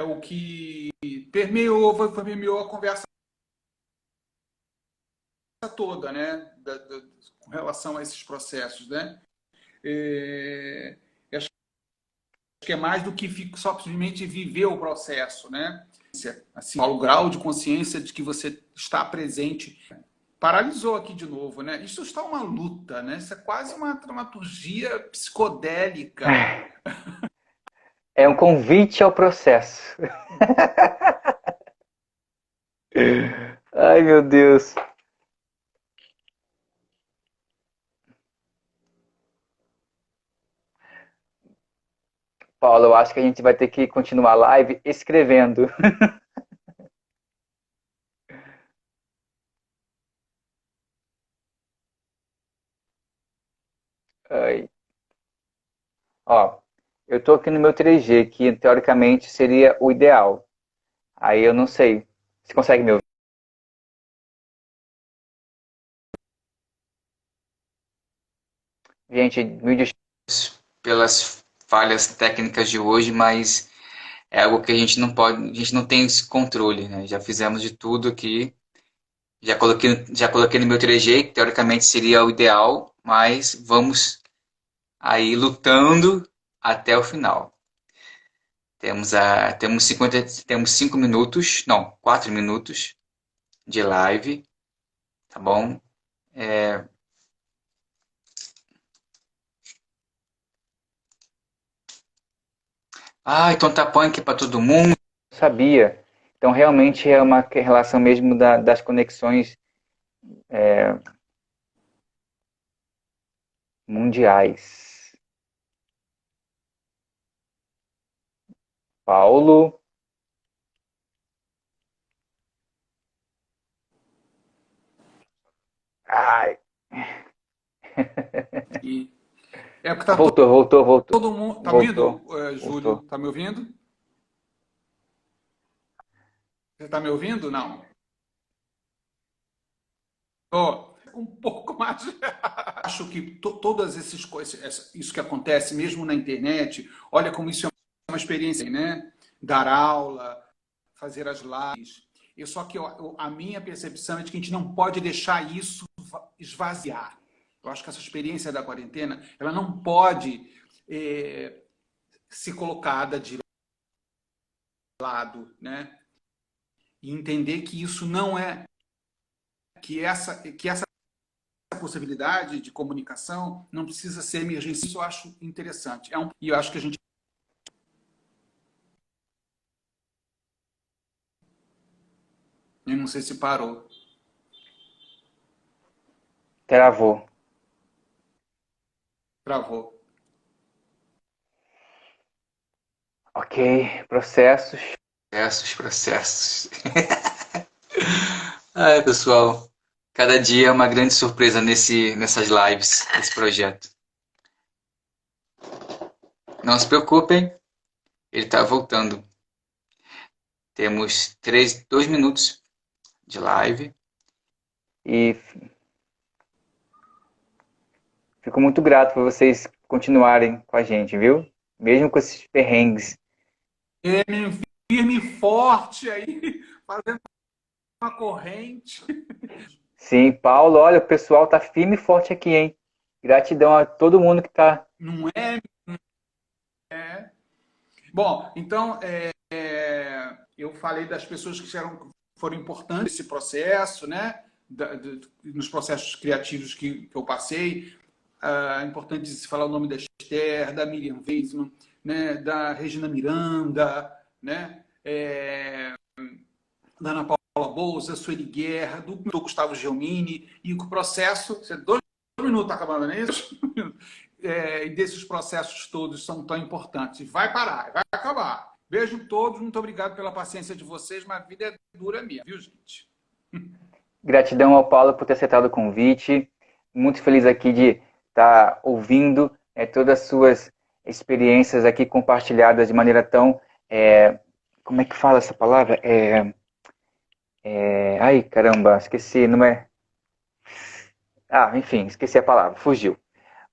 o que permeou a conversa toda, né? Com relação a esses processos, né? Acho que é mais do que só simplesmente viver o processo, né? Assim, o grau de consciência de que você está presente paralisou aqui de novo, né? Isso está uma luta, né? Isso é quase uma dramaturgia psicodélica. É um convite ao processo. Ai, meu Deus. Paulo, eu acho que a gente vai ter que continuar a live escrevendo. Ai. Ó, eu tô aqui no meu 3G, que teoricamente seria o ideal. Aí eu não sei. Você consegue me ouvir? Gente, mil desculpas pelas falhas técnicas de hoje, mas é algo que a gente não pode, a gente não tem esse controle, né? Já fizemos de tudo aqui. Já coloquei no meu 3G, que teoricamente seria o ideal, mas vamos aí lutando até o final. Temos 5 minutos, não, 4 minutos de live, tá bom? Ah, então tá punk para todo mundo. Sabia. Então realmente é uma relação mesmo das conexões mundiais. Paulo. Ai. E é porque tá Voltou. todo mundo. Tá me Voltou. ouvindo, Júlio? Voltou. Tá me ouvindo? Você tá me ouvindo? Não. Tô um pouco mais. Acho que todas essas coisas, isso que acontece mesmo na internet, olha como isso é uma experiência, né? Dar aula, fazer as lives. Só que a minha percepção é de que a gente não pode deixar isso esvaziar. Eu acho que essa experiência da quarentena, ela não pode ser colocada de lado, né? E entender que isso não é que essa possibilidade de comunicação não precisa ser emergência. Isso eu acho interessante. E eu acho que a gente. Eu não sei se parou. Travou. Travou. Ok, processos. Processos. Ai, pessoal, cada dia é uma grande surpresa nessas lives, nesse projeto. Não se preocupem, ele está voltando. Temos 2 minutos de live e fico muito grato por vocês continuarem com a gente, viu? Mesmo com esses perrengues. Firme e forte aí, fazendo uma corrente. Sim, Paulo, olha, o pessoal tá firme e forte aqui, hein? Gratidão a todo mundo que tá. Não é? Bom, então, eu falei das pessoas que foram importantes nesse processo, né? Nos processos criativos que eu passei. É importante se falar o nome da Esther, da Miriam Weissman, né? Da Regina Miranda, né? Da Ana Paula Bolsa, Sueli Guerra, do Gustavo Gelmini, e o processo, 2 minutos tá acabando, não é isso? E desses processos todos são tão importantes. Vai parar, vai acabar. Beijo todos, muito obrigado pela paciência de vocês, mas a vida é dura mesmo, viu, gente? Gratidão ao Paulo por ter aceitado o convite. Muito feliz aqui de estar ouvindo todas as suas experiências aqui compartilhadas de maneira tão. Como é que fala essa palavra? Ai, caramba, esqueci, não é? Ah, enfim, esqueci a palavra, fugiu.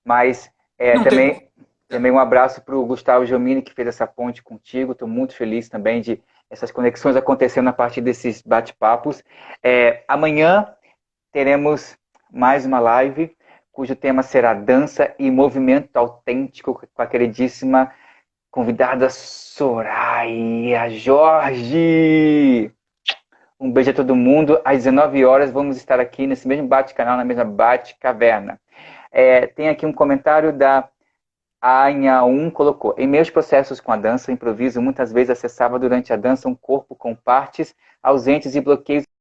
Mas Não tem também um abraço para o Gustavo Giomini, que fez essa ponte contigo. Estou muito feliz também de essas conexões acontecendo a partir desses bate-papos. Amanhã teremos mais uma live, cujo tema será dança e movimento autêntico, com a queridíssima convidada Soraya Jorge. Um beijo a todo mundo. Às 19 horas vamos estar aqui nesse mesmo bate-canal, na mesma bate-caverna. Tem aqui um comentário da A Inhaum colocou: em meus processos com a dança, o improviso muitas vezes acessava durante a dança um corpo com partes ausentes e bloqueios